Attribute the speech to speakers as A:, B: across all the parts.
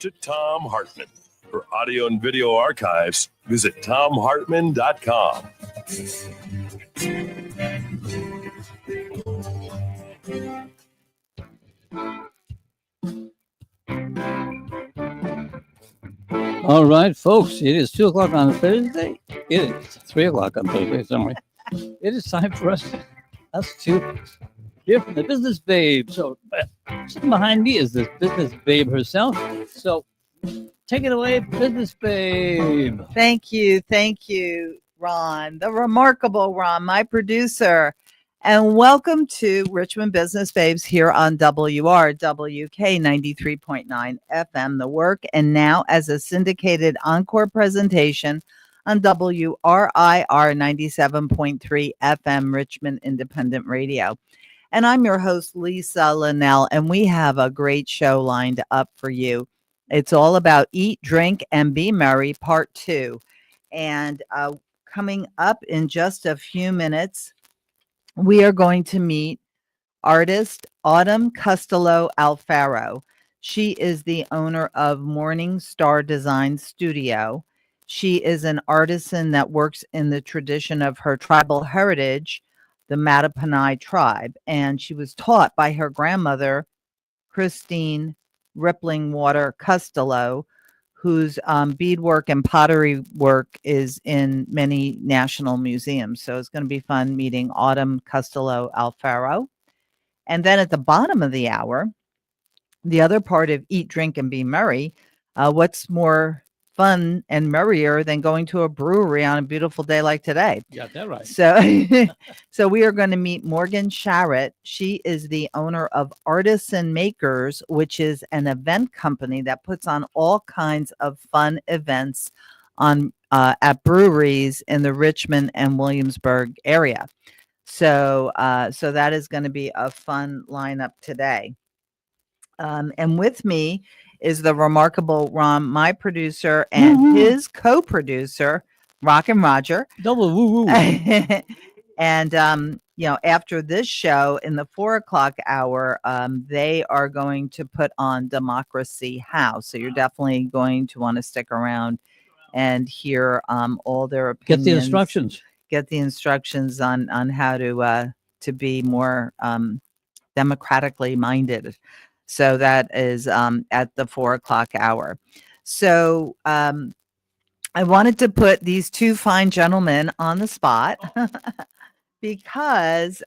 A: to Tom Hartman. For audio and video archives, visit tomhartman.com.
B: All right, folks, it is 2 o'clock on Thursday. It is 3 o'clock on Thursday, sorry. It is time for us to hear from the business babe. So sitting behind me is this business babe herself. So take it away, business babe.
C: Thank you, Ron, the remarkable Ron, my producer. And welcome to Richmond Business Babes here on WRWK 93.9 FM, The Work, and now as a syndicated encore presentation on WRIR 97.3 FM, Richmond Independent Radio. And I'm your host, Lisa Linnell, and we have a great show lined up for you. It's all about Eat, Drink, and Be Merry, Part 2. And coming up in just a few minutes, we are going to meet artist Autumn Costello Alfaro. She is the owner of Morning Star Design Studio. She is an artisan that works in the tradition of her tribal heritage, the Mattaponi tribe, and she was taught by her grandmother, Christine Rippling Water Costello, whose beadwork and pottery work is in many national museums. So it's going to be fun meeting Autumn Costello Alfaro. And then at the bottom of the hour, the other part of Eat, Drink, and Be Merry, what's more fun and merrier than going to a brewery on a beautiful day like today?
B: You got that right.
C: So we are going to meet Morgan Sharrett. She is the owner of Artisan Makers, which is an event company that puts on all kinds of fun events on at breweries in the Richmond and Williamsburg area. So that is going to be a fun lineup today. And with me is the remarkable Ron, my producer, and his co-producer, Rockin' Roger.
B: Double woo woo.
C: And after this show in the 4 o'clock hour, they are going to put on Democracy House. So you're definitely going to want to stick around and hear all their opinions. Get the instructions on how to be more democratically minded. So that is at the 4 o'clock hour. So I wanted to put these two fine gentlemen on the spot because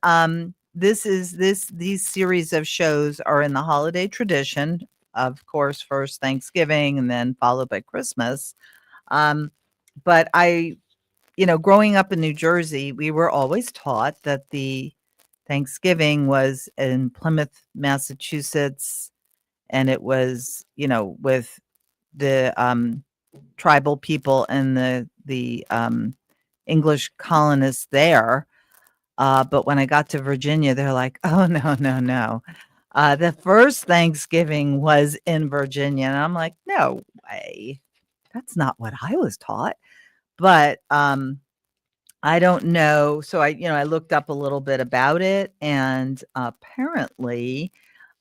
C: these series of shows are in the holiday tradition. Of course, first Thanksgiving and then followed by Christmas. But growing up in New Jersey, we were always taught that the Thanksgiving was in Plymouth, Massachusetts, and it was, with the tribal people and the English colonists there. But when I got to Virginia, they're like, oh, no. The first Thanksgiving was in Virginia. And I'm like, no way. That's not what I was taught. But I don't know. So I looked up a little bit about it, and apparently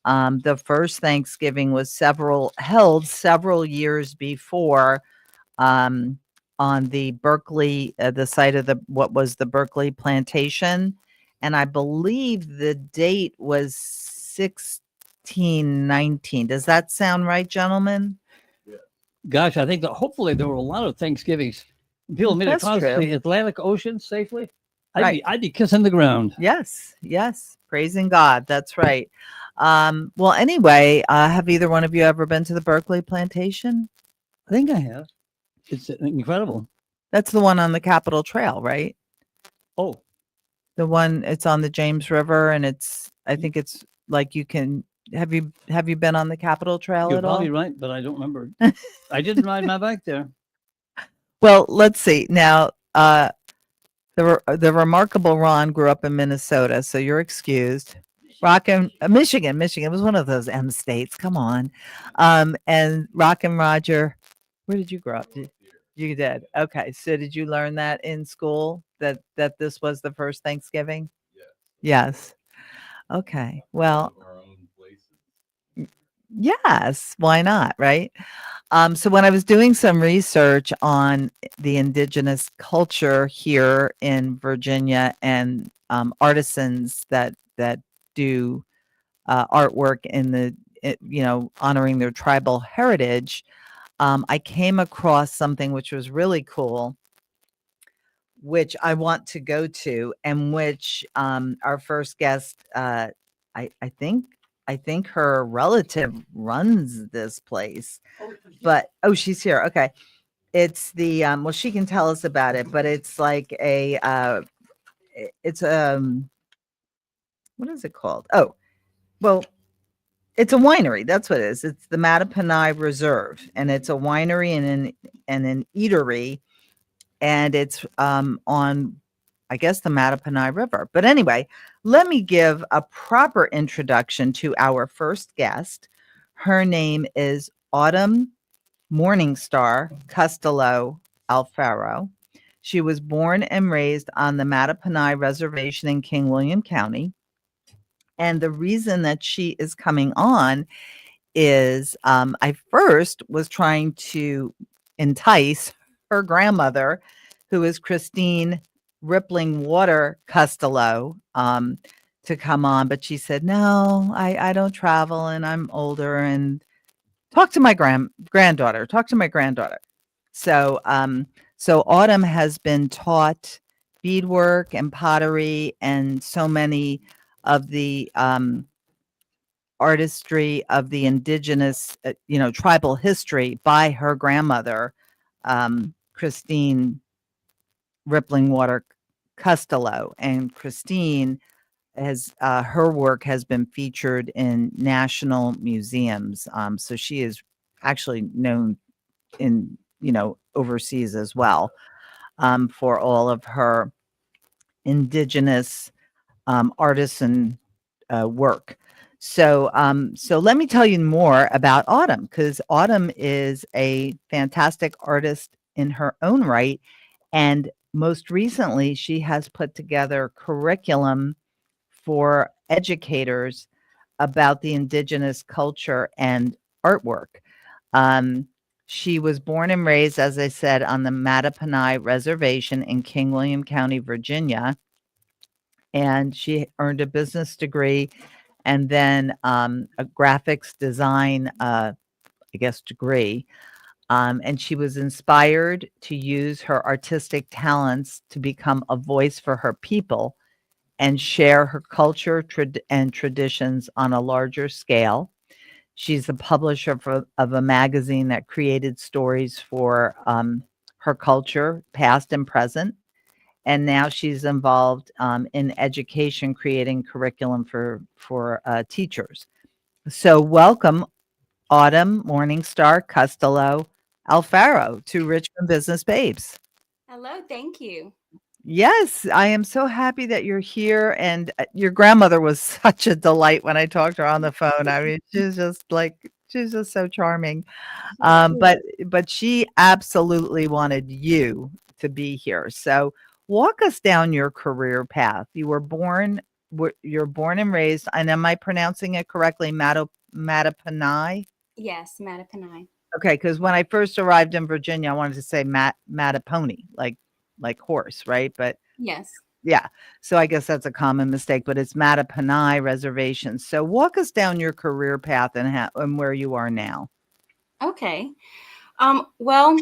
C: the first Thanksgiving was held several years before on the Berkeley, the site of what was the Berkeley plantation. And I believe the date was 1619. Does that sound right, gentlemen?
B: Yeah. Gosh, I think that hopefully there were a lot of Thanksgivings. People made it across the Atlantic Ocean safely. I'd be kissing the ground.
C: Yes. Praising God. That's right. Well, anyway, have either one of you ever been to the Berkeley plantation?
B: I think I have. It's incredible.
C: That's the one on the Capitol Trail, right?
B: Oh,
C: the one, it's on the James River, and I think it's like you can. Have you been on the Capitol Trail
B: You're
C: at all?
B: probably right, but I don't remember. I didn't ride my bike there.
C: Well, let's see. Now, the remarkable Ron grew up in Minnesota, so you're excused. Michigan was one of those M states. Come on. And Rockin' Roger, where did you grow up? You did. Okay. So did you learn that in school that this was the first Thanksgiving? Yes. Okay. Well, Yes, why not, right? So when I was doing some research on the indigenous culture here in Virginia and artisans that do artwork in honoring their tribal heritage, I came across something which was really cool, which I want to go to, and which our first guest, I think her relative runs this place, but she's here. Okay, it's the well, she can tell us about it, but it's like it's what is it called? Oh, well, it's a winery. That's what it is. It's the Mattaponi Reserve, and it's a winery and an eatery, and it's on, I guess, the Mattaponi River. But anyway, let me give a proper introduction to our first guest. Her name is Autumn Morningstar Costello Alfaro. She was born and raised on the Mattaponi Reservation in King William County. And the reason that she is coming on is I first was trying to entice her grandmother, who is Christine Rippling Water Costello, to come on. But she said, no, I don't travel and I'm older, and talk to my granddaughter. Talk to my granddaughter. So Autumn has been taught beadwork and pottery and so many of the artistry of the indigenous, tribal history by her grandmother, Christine Rippling Water Costello. And Christine has her work has been featured in national museums. So she is actually known in overseas as well, for all of her indigenous artisan work. So let me tell you more about Autumn, because Autumn is a fantastic artist in her own right, and most recently she has put together curriculum for educators about the indigenous culture and artwork. Um, she was born and raised, as I said, on the Mattaponi Reservation in King William County, Virginia, and she earned a business degree and then a graphics design, I guess, degree. And she was inspired to use her artistic talents to become a voice for her people and share her culture and traditions on a larger scale. She's the publisher of a magazine that created stories for her culture, past and present. And now she's involved in education, creating curriculum for teachers. So welcome, Autumn Morningstar Costello Alfaro, to Richmond Business Babes.
D: Hello, thank you.
C: Yes, I am so happy that you're here. And your grandmother was such a delight when I talked to her on the phone. I mean, she's just so charming. But she absolutely wanted you to be here. So walk us down your career path. You're born and raised, and am I pronouncing it correctly? Mattaponi?
D: Yes, Mattaponi.
C: Okay, because when I first arrived in Virginia, I wanted to say Mattapony, like horse, right? But
D: Yes.
C: yeah, so I guess that's a common mistake, but it's Mattaponi Reservation. So walk us down your career path and where you are now.
D: Okay. Well,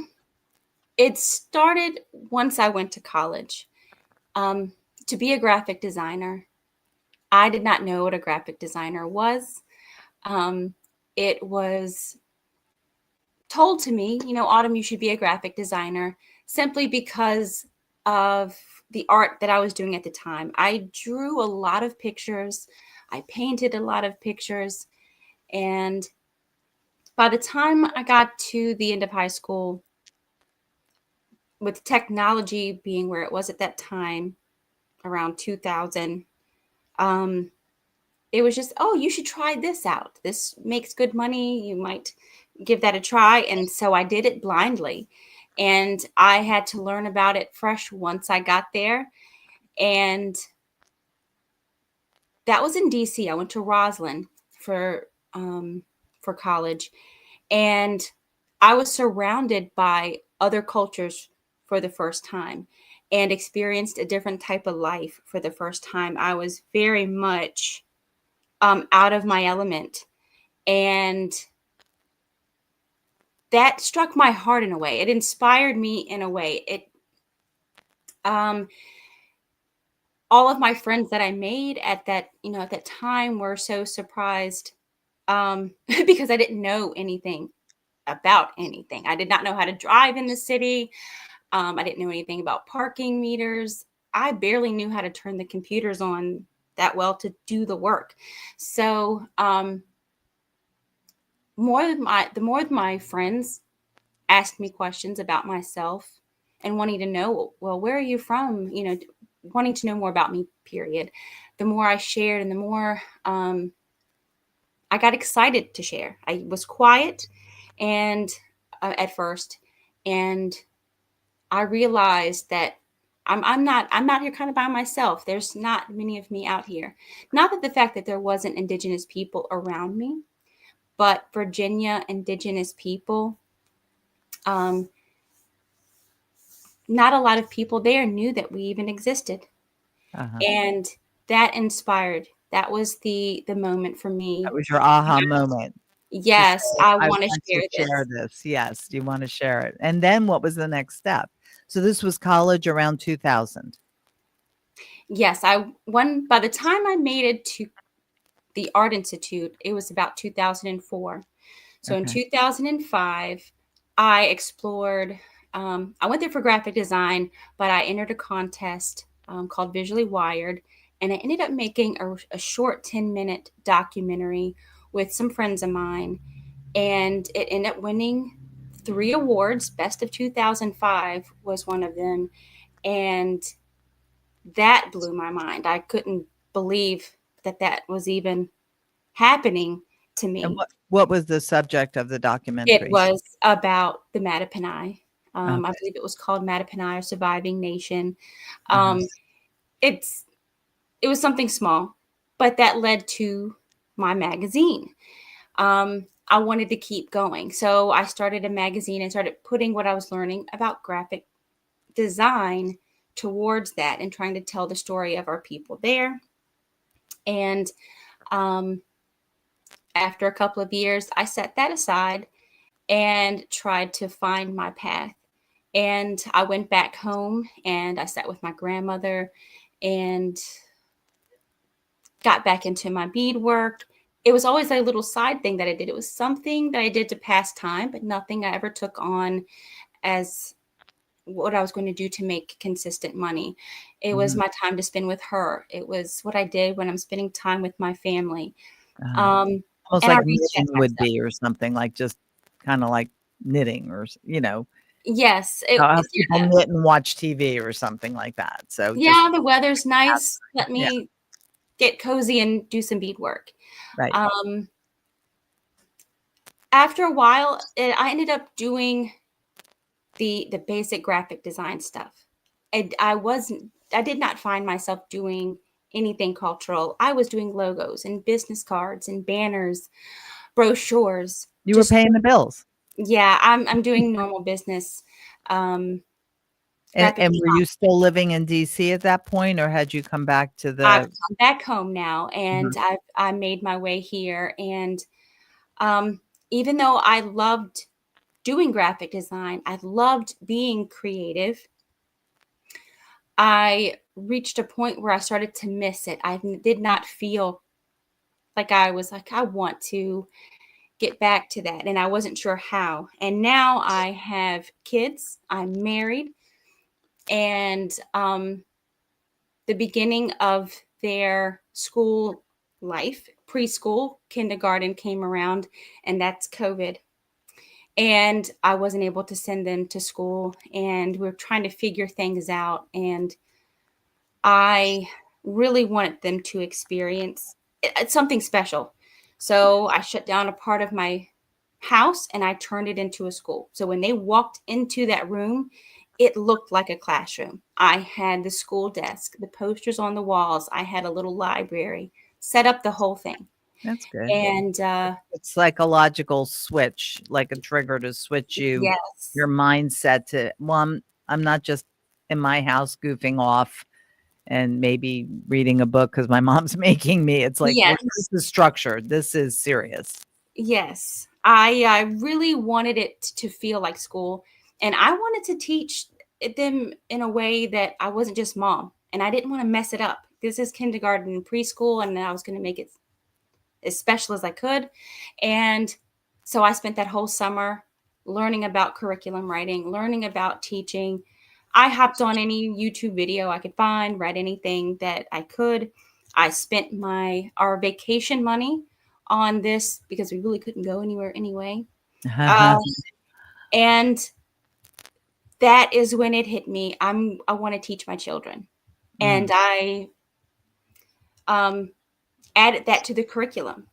D: it started once I went to college. To be a graphic designer, I did not know what a graphic designer was. It was told to me, Autumn, you should be a graphic designer, simply because of the art that I was doing at the time. I drew a lot of pictures. I painted a lot of pictures. And by the time I got to the end of high school, with technology being where it was at that time, around 2000, it was just, oh, you should try this out. This makes good money. You might give that a try. And so I did it blindly. And I had to learn about it fresh once I got there. And that was in DC. I went to Roslyn for for college. And I was surrounded by other cultures for the first time and experienced a different type of life for the first time. I was very much out of my element. And that struck my heart in a way. It inspired me in a way. Um, all of my friends that I made at that time were so surprised because I didn't know anything about anything. I did not know how to drive in the city. I didn't know anything about parking meters. I barely knew how to turn the computers on that well to do the work. So the more my friends asked me questions about myself and wanting to know, well, where are you from? Wanting to know more about me, period. The more I shared and the more I got excited to share. I was quiet and at first, and I realized that I'm not here kind of by myself. There's not many of me out here. Not that the fact that there wasn't Indigenous people around me, but Virginia Indigenous people, not a lot of people there knew that we even existed.
C: Uh-huh.
D: And that inspired. That was the moment for me.
C: That was your aha moment. To
D: Yes,
C: say,
D: I
C: I
D: want to
C: want
D: share
C: to
D: this.
C: share this. Yes, you want to share it. And then what was the next step? So this was college around 2000.
D: Yes, by the time I made it to the Art Institute, it was about 2004. So in
C: Okay.
D: 2005, I explored, I went there for graphic design, but I entered a contest called Visually Wired, and I ended up making a short 10-minute documentary with some friends of mine, and it ended up winning 3 awards. Best of 2005 was one of them, and that blew my mind. I couldn't believe that was even happening to
C: And
D: me.
C: what was the subject of the
D: It
C: documentary?
D: was about the Mattaponi. I
C: Okay.
D: believe it was called Mattaponi, or Surviving Nation.
C: Uh-huh.
D: It's it was something small, but that led to my magazine. I wanted to keep going, so I started a magazine and started putting what I was learning about graphic design towards that and trying to tell the story of our people there. And um, after a couple of years, I set that aside and tried to find my path. And I went back home and I sat with my grandmother and got back into my beadwork. It was always a little side thing that I did. It was something that I did to pass time, but nothing I ever took on as what I was going to do to make consistent money. It was
C: Mhm.
D: my time to spend with her. It was what I did when I'm spending time with my family.
C: Uh-huh.
D: Um,
C: Almost
D: and I
C: like
D: reset
C: knitting would
D: myself.
C: be or something like just kind of like knitting or,
D: Yes,
C: how people knit and watch TV or something like that. So just,
D: yeah, the weather's nice. Let
C: yeah,
D: me get cozy and do some beadwork.
C: right.
D: Um, After a while, I ended up doing the basic graphic design stuff. And I did not find myself doing anything cultural. I was doing logos and business cards and banners, brochures.
C: You were
D: Just
C: paying the bills.
D: yeah, I'm doing normal business. Um, Graphic
C: And were
D: design.
C: you still living in DC at that point, or had you come back to
D: I've
C: the
D: come back home now, and
C: Mhm.
D: I made my way here. And um, even though I loved doing graphic design, I loved being creative. I reached a point where I started to miss it. Did not feel like I was like, I want to get back to that. And I wasn't sure how. And now I have kids, I'm married, and the beginning of their school life, preschool, kindergarten came around, and that's COVID. And I wasn't able to send them to school, and we're trying to figure things out. And I really wanted them to experience it's something special. So I shut down a part of my house and I turned it into a school. So when they walked into that room, it looked like a classroom. I had the school desk, the posters on the walls. I had a little library, set up the whole thing.
C: That's good.
D: And
C: It's psychological switch, like a trigger to switch your
D: yes,
C: mindset to, well, I'm not just in my house goofing off and maybe reading a book because my mom's making me. It's like, well,
D: yes,
C: this is structured. This is serious.
D: yes. I really wanted it to feel like school, and I wanted to teach them in a way that I wasn't just mom, and I didn't want to mess it up. This is kindergarten and preschool, and I was going to make it as special as I could. And so I spent that whole summer learning about curriculum writing, learning about teaching. I hopped on any YouTube video I could find, read anything that I could. I spent our vacation money on this because we really couldn't go anywhere anyway. Um, and that is when it hit me. I want to teach my children, and I added that to the curriculum.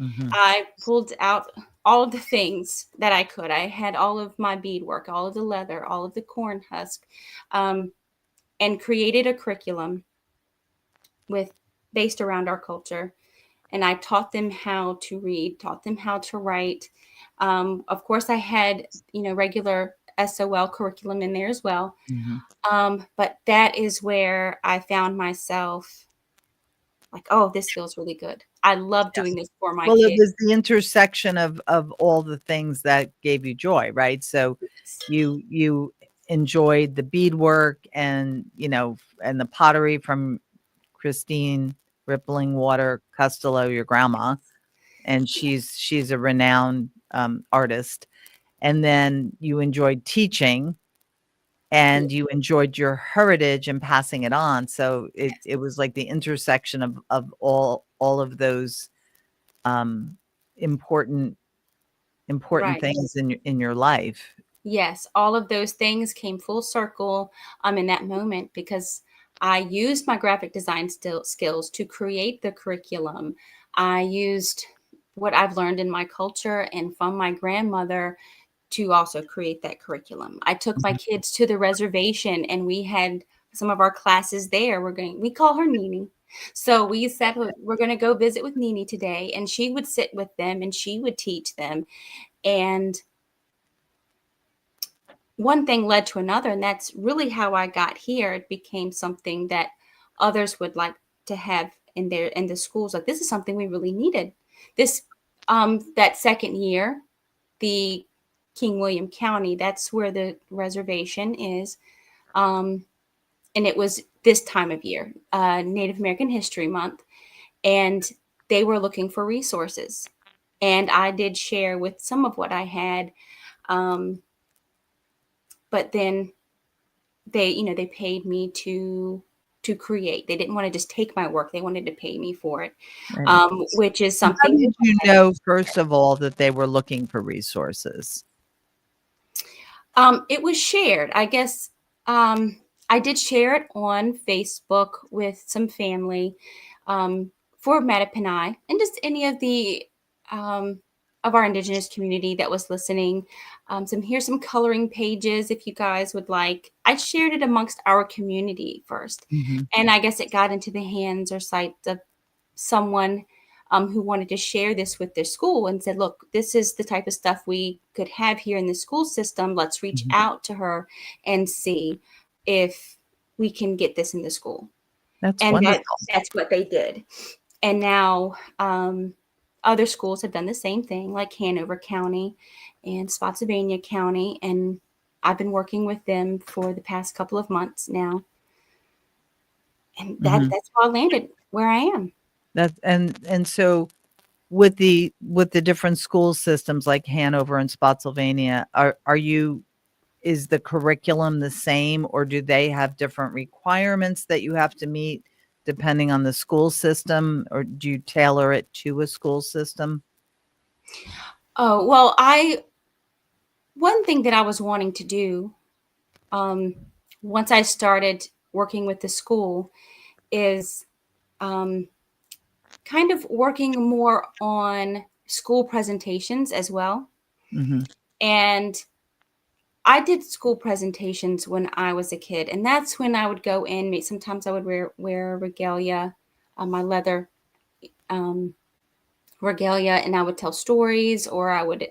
D: I pulled out all of the things that I could. I had all of my beadwork, all of the leather, all of the corn husk, and created a curriculum based around our culture. And I taught them how to read, taught them how to write. Of course, I had regular SOL curriculum in there as well. But that is where I found myself like, oh, this feels really good. I love doing this for my
C: Well, it
D: kids.
C: was the intersection of all the things that gave you joy, right? So you enjoyed the beadwork and and the pottery from Christine Rippling Water Costello, your grandma, and she's a renowned artist. And then you enjoyed teaching, and you enjoyed your heritage and passing it on. So it was like the intersection of all of those important
D: Right.
C: things in your life.
D: Yes, all of those things came full circle in that moment because I used my graphic design skills to create the curriculum. I used what I've learned in my culture and from my grandmother to also create that curriculum. I took my kids to the reservation and we had some of our classes there. We call her Nini. So we said we're going to go visit with Nini today, and she would sit with them and she would teach them. And one thing led to another, and that's really how I got here. It became something that others would like to have in the schools. Like, this is something we really needed. This that second year, the King William County, that's where the reservation is. And it was this time of year, Native American History Month, and they were looking for resources. And I did share with some of what I had. But then they paid me to create. They didn't want to just take my work. They wanted to pay me for it,
C: Right.
D: which is
C: How
D: something.
C: did you know, first of all, that they were looking for resources?
D: It was shared. I guess I did share it on Facebook with some family for Mattapani and just any of the of our Indigenous community that was listening. Here's some coloring pages if you guys would like. I shared it amongst our community first, and I guess it got into the hands or sight of someone who wanted to share this with their school and said, look, this is the type of stuff we could have here in the school system. Let's reach out to her and see if we can get this in the school.
C: That's
D: And
C: wonderful.
D: that's what they did. And now other schools have done the same thing, like Hanover County and Spotsylvania County. And I've been working with them for the past couple of months now. And that's how I landed where I am.
C: And so with the different school systems like Hanover and Spotsylvania, is the curriculum the same, or do they have different requirements that you have to meet depending on the school system, or do you tailor it to a school system?
D: Oh, well, one thing that I was wanting to do once I started working with the school is kind of working more on school presentations as well. And I did school presentations when I was a kid, and that's when I would go in. Sometimes I would wear regalia, my leather regalia, and I would tell stories, or I would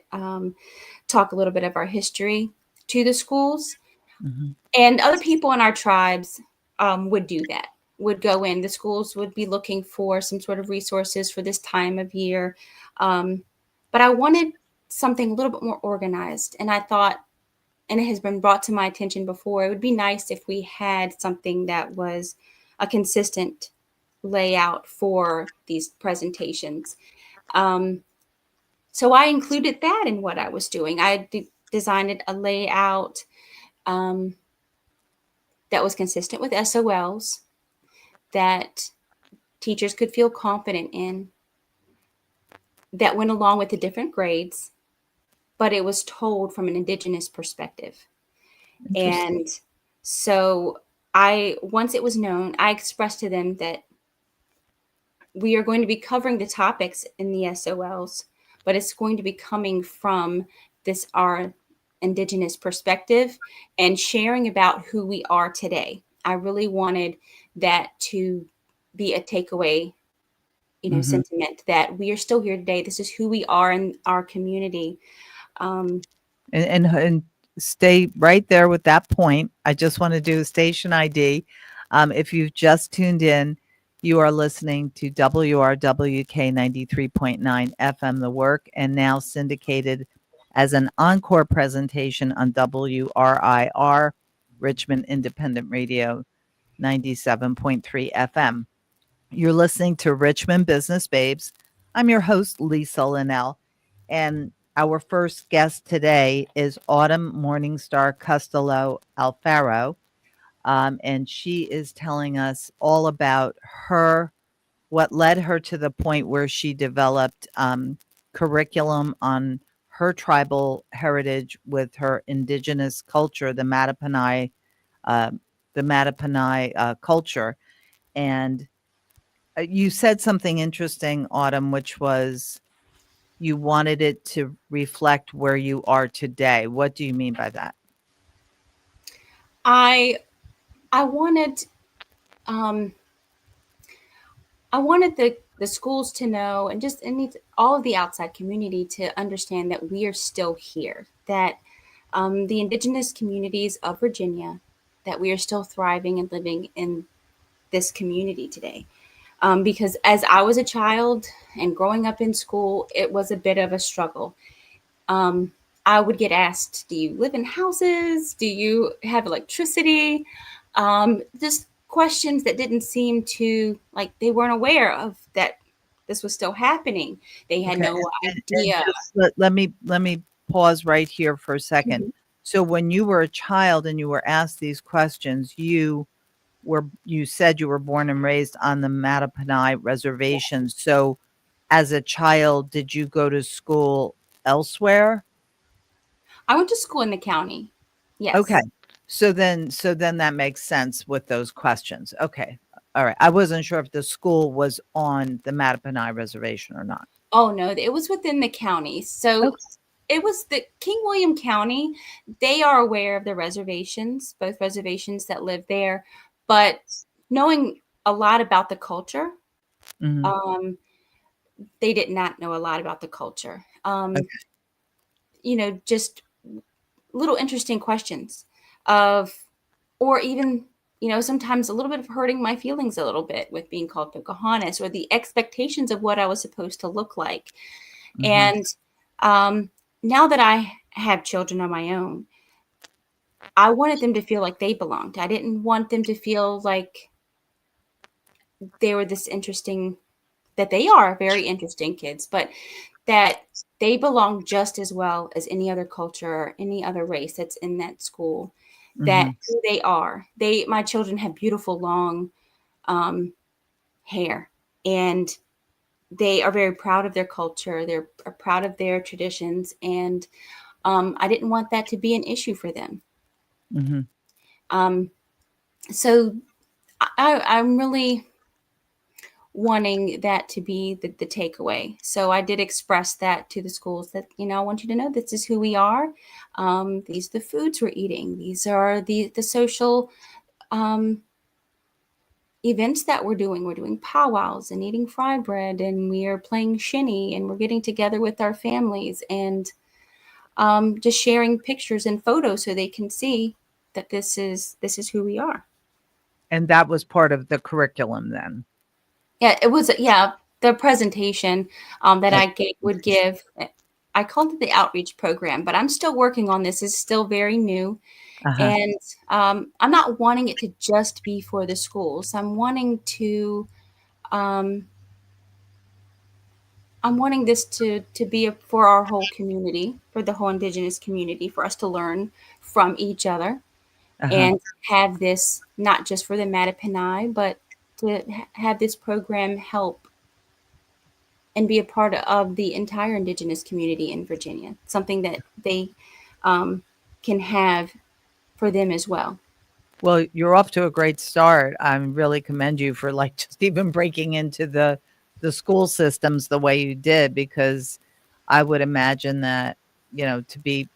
D: talk a little bit of our history to the schools.
C: Mhm.
D: And other people in our tribes would do that, would go in. The schools would be looking for some sort of resources for this time of year. But I wanted something a little bit more organized. And I thought, and it has been brought to my attention before, it would be nice if we had something that was a consistent layout for these presentations. So I included that in what I was doing. I designed a layout um, that was consistent with SOLs, that teachers could feel confident in, that went along with the different grades, but it was told from an Indigenous perspective.
C: Interesting.
D: And so once it was known, I expressed to them that we are going to be covering the topics in the SOLs, but it's going to be coming from our Indigenous perspective and sharing about who we are today. I really wanted that to be a takeaway,
C: Mhm.
D: sentiment that we are still here today. This is who we are in our community.
C: And stay right there with that point. I just want to do a station ID. If you've just tuned in, you are listening to WRWK 93.9 FM The Work, and now syndicated as an encore presentation on WRIR, Richmond Independent Radio 97.3 FM. You're listening to Richmond Business Babes. I'm your host, Lisa Linnell, and our first guest today is Autumn Morningstar Costello Alfaro, and she is telling us all about what led her to the point where she developed curriculum on her tribal heritage with her indigenous culture, uh, the Mattapanai culture. And you said something interesting, Autumn, which was you wanted it to reflect where you are today. What do you mean by that?
D: I I wanted um, I wanted the schools to know, and all of the outside community to understand that we are still here, that the Indigenous communities of Virginia, that we are still thriving and living in this community today. Because as I was a child and growing up in school, it was a bit of a struggle. Um, I would get asked, do you live in houses? Do you have electricity? Just questions that didn't seem to, like, they weren't aware of that this was still happening. They had
C: Okay.
D: no
C: And
D: idea.
C: just let me pause right here for a second.
D: Mhm.
C: So when you were a child and you were asked these questions, you said you were born and raised on the Mattapanai reservation. So as a child, did you go to school elsewhere?
D: I went to school in the county.
C: Okay.
D: Yes.
C: So then that makes sense with those questions. Okay. All right. I wasn't sure if the school was on the Mattapanai reservation or not.
D: Oh no, it was within the county. So
C: Okay.
D: it was the King William County. They are aware of the reservations, both reservations that live there, but knowing a lot about the culture,
C: Mhm.
D: um, they did not know a lot about the culture.
C: Okay.
D: Just little interesting questions of, or even, sometimes a little bit of hurting my feelings a little bit with being called Pocahontas, or the expectations of what I was supposed to look like.
C: Mhm.
D: And um, now that I have children of my own, I wanted them to feel like they belonged. I didn't want them to feel like they were this interesting, that they are very interesting kids, but that they belong just as well as any other culture or any other race that's in that school. That
C: Mhm.
D: who they are. My children have beautiful long um, hair, and they are very proud of their culture. They're proud of their traditions, and I didn't want that to be an issue for them.
C: Mhm.
D: Um, so I'm really wanting that to be the takeaway. So I did express that to the schools that, I want you to know this is who we are. These are the foods we're eating. These are the social, um, events that we're doing powwows and eating fry bread, and we are playing shinny, and we're getting together with our families, and just sharing pictures and photos so they can see that this is who we are.
C: And that was part of the curriculum then.
D: Yeah, it was. Yeah, the presentation that I would give. I called it the outreach program, but I'm still working on this. It's still very new,
C: Uh-huh.
D: and I'm not wanting it to just be for the schools. I'm wanting this to be for our whole community, for the whole Indigenous community, for us to learn from each other,
C: Uh-huh.
D: and have this not just for the Mattaponi, but to have this program help and be a part of the entire Indigenous community in Virginia, something that they can have for them as well.
C: Well, you're off to a great start. I really commend you for like just even breaking into the school systems the way you did, because I would imagine that, to be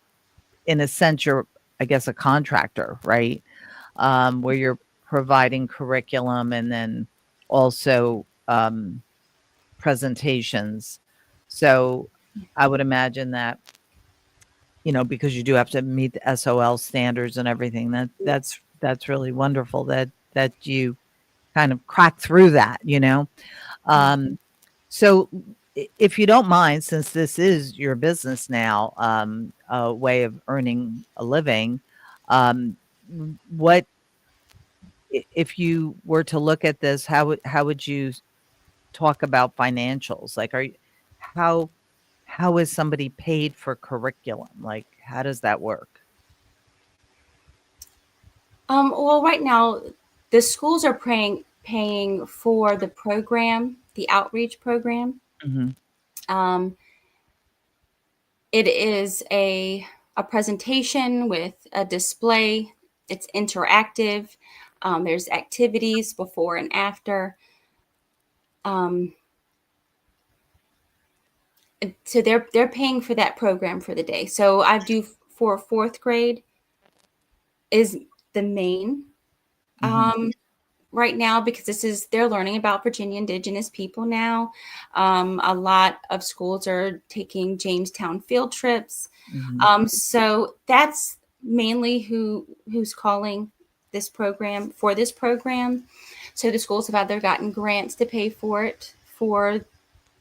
C: in a sense, you're, I guess, a contractor, right? Where you're providing curriculum and then also presentations. So I would imagine that, because you do have to meet the SOL standards and everything, that's really wonderful that you kind of crack through that, So if you don't mind, since this is your business now, a way of earning a living, what if you were to look at this, how would you talk about financials? Like, how is somebody paid for curriculum? Like, how does that work?
D: Well, right now, the schools are paying for the program, the outreach program.
C: Mm-hmm.
D: It is a presentation with a display. It's interactive. There's activities before and after. So they're paying for that program for the day. So I do for fourth grade is the main right now, because they're learning about Virginia Indigenous people now. A lot of schools are taking Jamestown field trips. So that's mainly who's calling this program for this program. So the schools have either gotten grants to pay for it for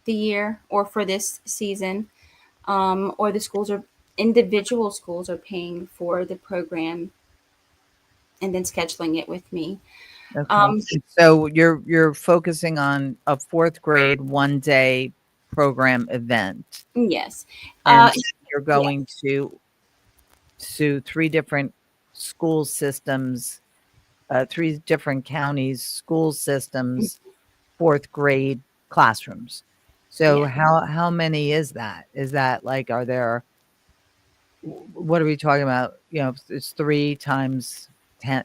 D: the year or for this season, or individual schools are paying for the program and then scheduling it with me.
C: Okay. So you're focusing on a fourth grade 1-day program event.
D: Yes.
C: And you're going to 3 different school systems, 3 different counties, school systems, fourth grade classrooms. So how many is that? Is that like, what are we talking about? It's 3 times 10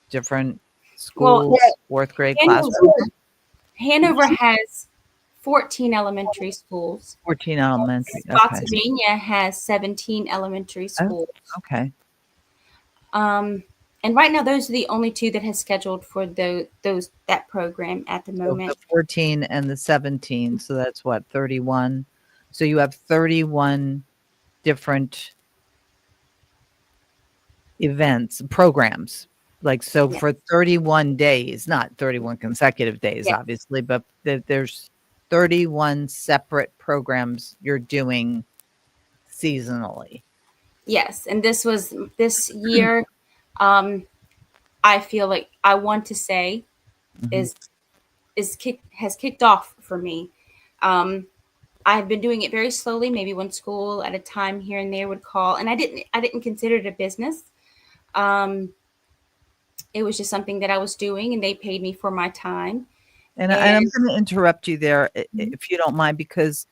C: different schools, fourth grade classrooms.
D: Hanover has 14 elementary schools.
C: 14 elementary.
D: Spotsylvania has 17 elementary schools.
C: Okay.
D: And right now, those are the only 2 that has scheduled for that program at the moment.
C: So the 14 and the 17. So that's what, 31. So you have 31 different events, programs. Like, so for 31 days, not 31 consecutive days, obviously, but there's 31 separate programs you're doing seasonally.
D: Yes. And this year, I feel like I want to say has kicked off for me. I've been doing it very slowly, maybe one school at a time here and there would call, and I didn't consider it a business. It was just something that I was doing, and they paid me for my time.
C: And I'm going to interrupt you there, if you don't mind, because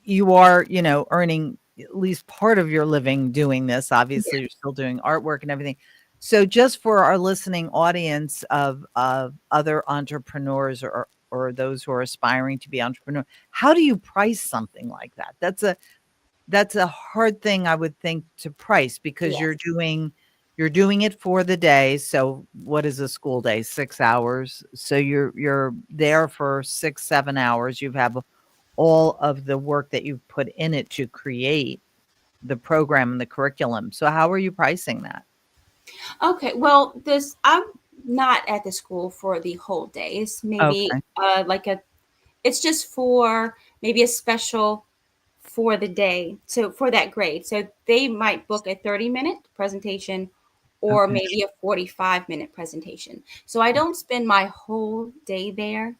C: you are, earning at least part of your living doing this. Obviously, you're still doing artwork and everything. So just for our listening audience of other entrepreneurs or those who are aspiring to be entrepreneurs, how do you price something like that? That's a hard thing, I would think, to price, because you're doing you're doing it for the day. So what is a school day? 6 hours. So you're there for 6, 7 hours. You have all of the work that you've put in it to create the program and the curriculum. So how are you pricing that?
D: Okay, well, this I'm not at the school for the whole days. Maybe
C: Okay.
D: it's just for maybe a special for the day. So for that grade. So they might book a 30-minute presentation or
C: Okay.
D: maybe a 45-minute presentation. So I don't spend my whole day there.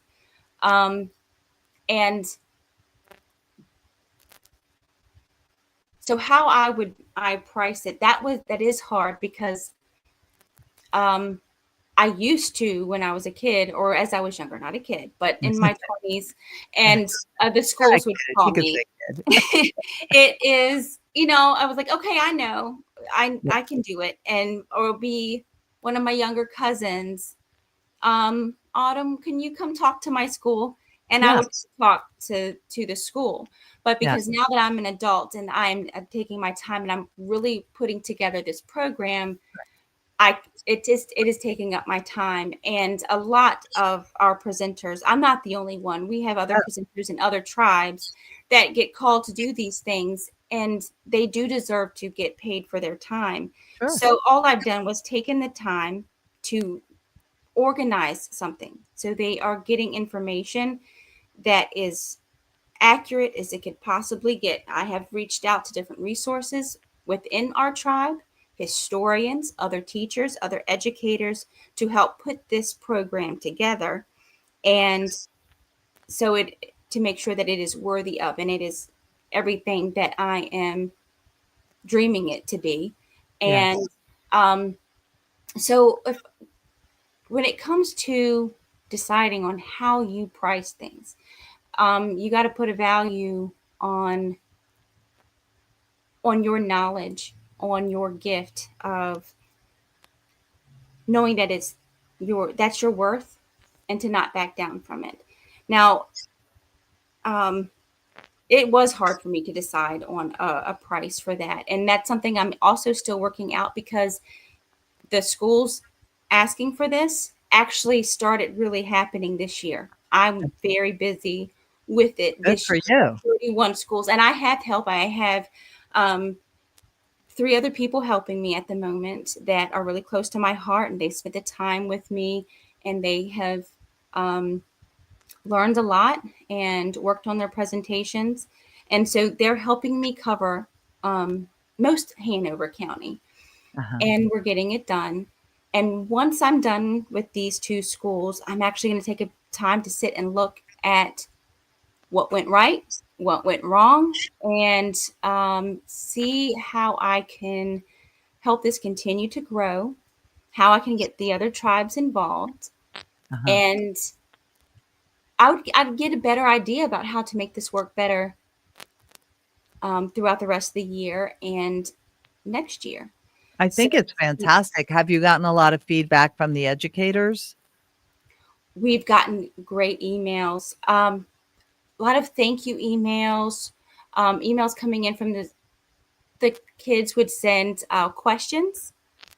D: And so how I price it, that is hard because um I used to when I was a kid, or as I was younger, not a kid, but in my 20s, and the
C: I
D: schools would
C: get it.
D: call
C: You could
D: me.
C: say kid.
D: It is, I was like, okay, I know,
C: Yeah.
D: I can do it, and or be one of my younger cousins. Autumn, can you come talk to my school? And I
C: Yeah.
D: would talk to the school. But
C: Yeah.
D: because now that I'm an adult and I'm taking my time and I'm really putting together this program, it is taking up my time. And a lot of our presenters, I'm not the only one. We have other
C: Yeah.
D: presenters in other tribes that get called to do these things, and they do deserve to get paid for their time.
C: Sure.
D: So all I've done was taken the time to organize something. So they are getting information that is accurate as it could possibly get. I have reached out to different resources within our tribe, historians, other teachers, other educators to help put this program together. And so to make sure that it is worthy of, and it is everything that I am dreaming it to be.
C: Yes.
D: And so when it comes to deciding on how you price things, you got to put a value on your knowledge, on your gift of knowing that that's your worth, and to not back down from it. Now, it was hard for me to decide on a price for that, and that's something I'm also still working out because the schools asking for this actually started really happening this year. I'm very busy with it
C: Good
D: this
C: for
D: year.
C: you.
D: 31 schools, and I have help. I have um, 3 other people helping me at the moment that are really close to my heart, and they spent the time with me, and they have learned a lot and worked on their presentations, and so they're helping me cover most Hanover County,
C: Uh-huh.
D: and we're getting it done. And once I'm done with these 2 schools, I'm actually going to take a time to sit and look at what went right, what went wrong, and see how I can help this continue to grow, how I can get the other tribes involved,
C: Uh-huh.
D: and I'd get a better idea about how to make this work better throughout the rest of the year and next year.
C: I
D: So
C: think it's fantastic. Have you gotten a lot of feedback from the educators?
D: we've gotten great emails, a lot of thank you emails, emails coming in from the kids would send questions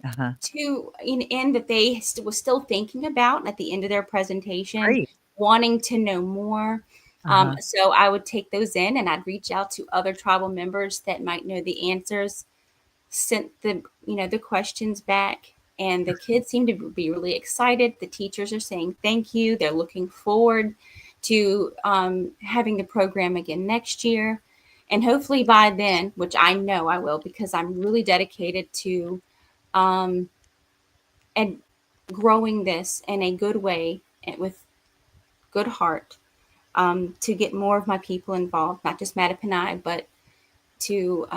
C: Uh-huh.
D: to in that they was still thinking about at the end of their presentation,
C: Great.
D: wanting to know more.
C: Uh-huh.
D: So I would take those in and I'd reach out to other tribal members that might know the answers, sent the questions back, and the kids seem to be really excited. The teachers are saying thank you. They're looking forward to having the program again next year. And hopefully by then, which I know I will because I'm really dedicated to and growing this in a good way and with good heart, to get more of my people involved, not just Mattapani, but to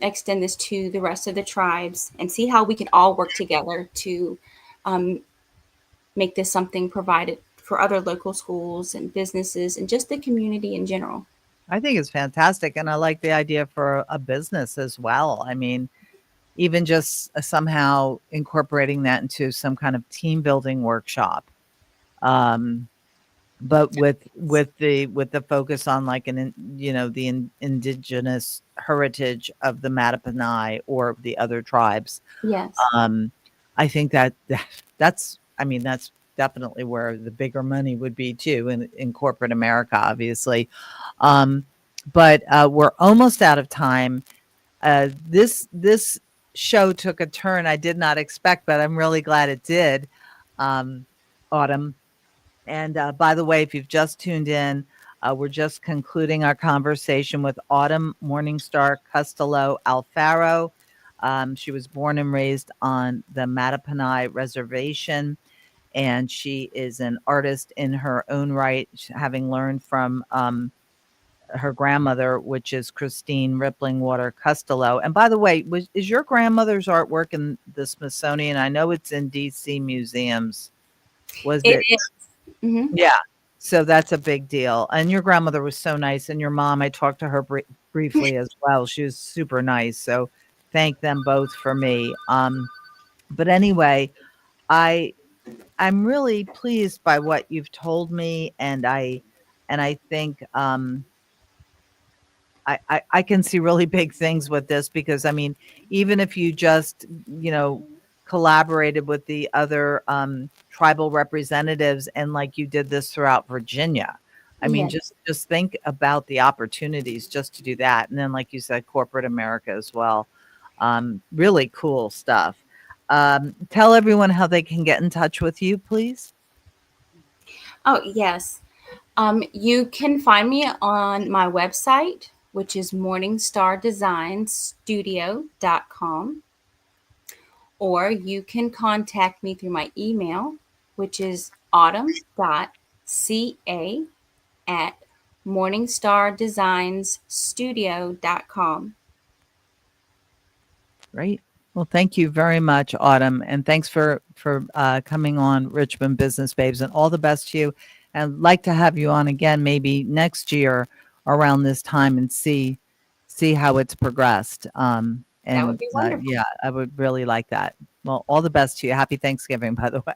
D: extend this to the rest of the tribes and see how we can all work together to make this something provided for other local schools and businesses and just the community in general.
C: I think it's fantastic. And I like the idea for a business as well. I mean, even just somehow incorporating that into some kind of team building workshop. Um, but with the focus on like the indigenous heritage of the Mattaponi or the other tribes.
D: Yes.
C: I think that's I mean that's definitely where the bigger money would be too in corporate America, obviously. But we're almost out of time. This show took a turn I did not expect, but I'm really glad it did. Autumn. And by the way, if you've just tuned in, we're just concluding our conversation with Autumn Morningstar Costello Alfaro. She was born and raised on the Mattaponi Reservation, and she is an artist in her own right, having learned from her grandmother, which is Christine Ripplingwater Costello. And by the way, is your grandmother's artwork in the Smithsonian? I know it's in DC museums. Was it?
D: Is. Mm-hmm.
C: Yeah. So that's a big deal. And your grandmother was so nice. And your mom, I talked to her briefly as well. She was super nice. So thank them both for me. But anyway, I'm really pleased by what you've told me. And I think, I can see really big things with this because, I mean, even if you just, collaborated with the other tribal representatives and like you did this throughout Virginia, I mean, just think about the opportunities just to do that. And then, like you said, corporate America as well. Really cool stuff. Tell everyone how they can get in touch with you, please.
D: Oh, yes. You can find me on my website, which is morningstardesignsstudio.com, or you can contact me through my email, which is autumn.ca@morningstardesignsstudio.com.
C: Great. Well, thank you very much, Autumn, and thanks for coming on Richmond Business Babes, and all the best to you. And I'd like to have you on again, maybe next year around this time, and see how it's progressed. And
D: That would be wonderful.
C: yeah, I would really like that. Well, all the best to you. Happy Thanksgiving, by the way.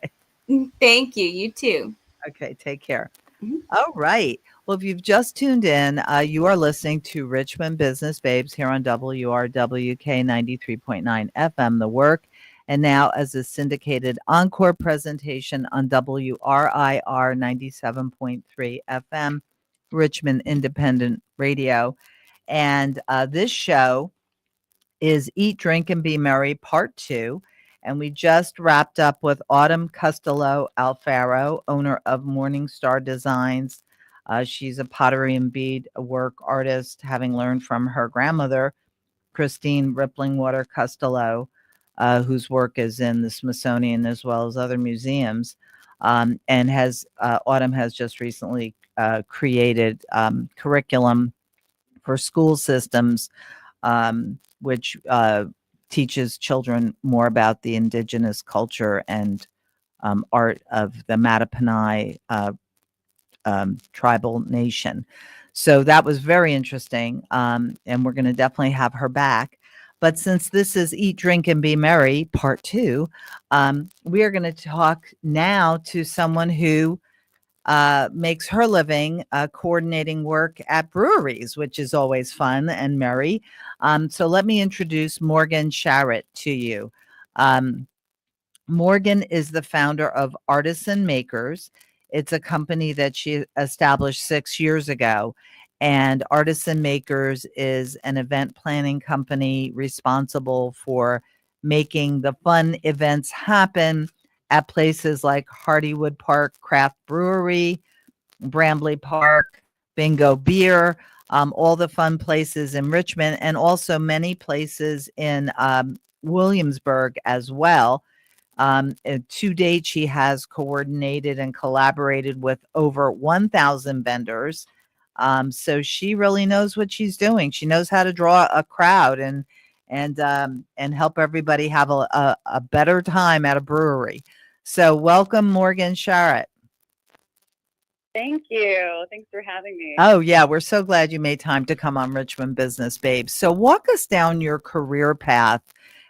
D: Thank you. You too.
C: Okay, take care.
D: Mhm.
C: All right. Well, if you've just tuned in, you are listening to Richmond Business Babes here on WRWK 93.9 FM, The Work, and now as a syndicated encore presentation on WRIR 97.3 FM, Richmond Independent Radio. And this show is Eat, Drink, and Be Merry, Part 2. And we just wrapped up with Autumn Costello Alfaro, owner of Morningstar Designs. She's a pottery and bead work artist, having learned from her grandmother, Christine Ripplingwater Costello, whose work is in the Smithsonian as well as other museums. And Autumn has just recently created curriculum for school systems, which teaches children more about the indigenous culture and art of the Mattaponi tribal nation. So that was very interesting. And we're going to definitely have her back. But since this is Eat, Drink, and Be Merry, Part 2, we are going to talk now to someone who makes her living coordinating work at breweries, which is always fun and merry. So let me introduce Morgan Sharrett to you. Morgan is the founder of Artisan Makers. It's a company that she established 6 years ago. And Artisan Makers is an event planning company responsible for making the fun events happen at places like Hardywood Park Craft Brewery, Brambley Park, Bingo Beer, all the fun places in Richmond, and also many places in Williamsburg as well. To date, she has coordinated and collaborated with over 1,000 vendors. So she really knows what she's doing. She knows how to draw a crowd and help everybody have a better time at a brewery. So welcome, Morgan Sharrett.
E: Thank you. Thanks for having me.
C: Oh, yeah. We're so glad you made time to come on Richmond Business Babes. So walk us down your career path.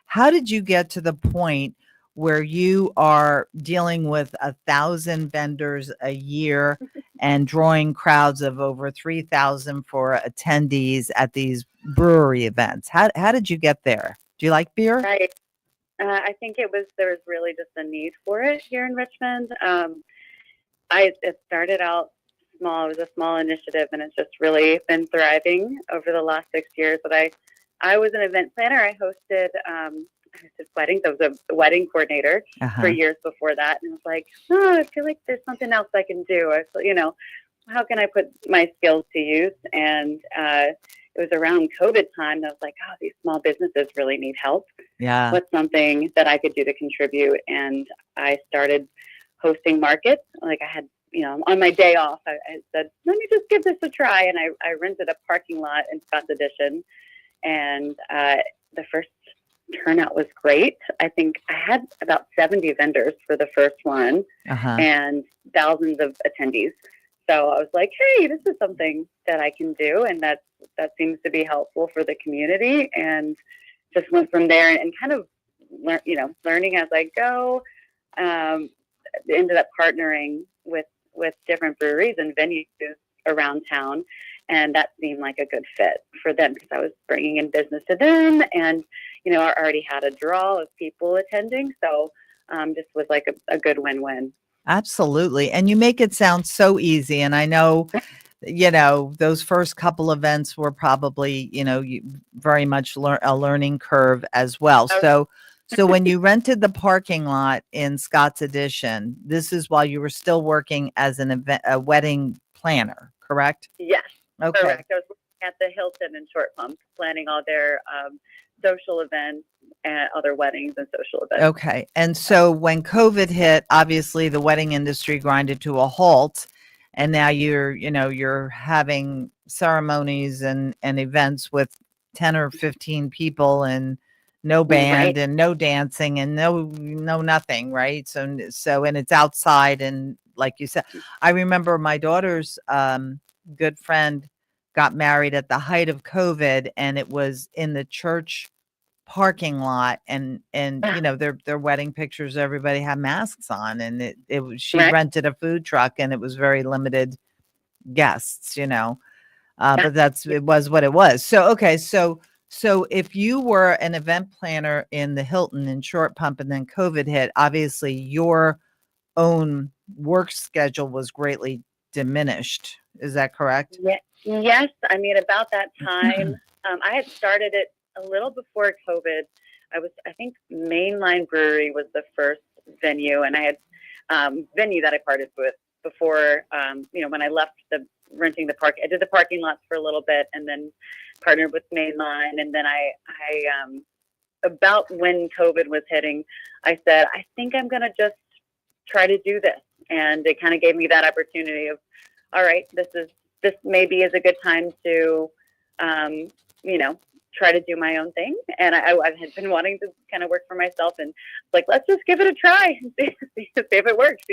C: How did you get to the point where you are dealing with 1,000 vendors a year and drawing crowds of over 3,000 for attendees at these brewery events. How did you get there? Do you like beer?
E: Right. I think there was really just a need for it here in Richmond. It started out small. It was a small initiative, and it's just really been thriving over the last 6 years. But I was an event planner. I hosted weddings. I was a wedding coordinator for years before that, and I was like, oh, I feel like there's something else I can do. How can I put my skills to use? And it was around COVID time. I was like, oh, these small businesses really need help.
C: Yeah.
E: What's something that I could do to contribute? And I started hosting markets. Like I had, on my day off, I said, let me just give this a try. And I rented a parking lot in Scott's Addition. And the first turnout was great. I think I had about 70 vendors for the first one and thousands of attendees. So I was like, hey, this is something that I can do. And that seems to be helpful for the community. And just went from there and kind of learning as I go. Ended up partnering with different breweries and venues around town. And that seemed like a good fit for them because I was bringing in business to them and, I already had a draw of people attending. So just was like a good win-win.
C: Absolutely. And you make it sound so easy. And I know, those first couple events were probably, very much a learning curve as well. So when you rented the parking lot in Scott's Addition, this is while you were still working as a wedding planner, correct?
E: Yes.
C: Okay.
E: Correct. I was working at the Hilton in Short Pump, planning all their social events and other weddings and social events.
C: Okay. And so when COVID hit, obviously the wedding industry grinded to a halt. And now you're having ceremonies and events with 10 or 15 people and no band and no dancing and no nothing. Right. So, and it's outside. And like you said, I remember my daughter's good friend got married at the height of COVID, and it was in the church parking lot, and their wedding pictures, everybody had masks on, and she rented a food truck, and it was very limited guests, but it was what it was. So okay, so if you were an event planner in the Hilton in Short Pump and then COVID hit, obviously your own work schedule was greatly diminished. Is that correct?
E: Yeah. Yes. I mean, about that time, I had started it a little before COVID. I think Mainline Brewery was the first venue, and I had venue that I parted with before, when I left renting the park. I did the parking lots for a little bit and then partnered with Mainline. And then I about when COVID was hitting, I said, I think I'm going to just try to do this. And it kind of gave me that opportunity of, all right, this maybe is a good time to, try to do my own thing. And I had been wanting to kind of work for myself, and like, let's just give it a try and see if it works,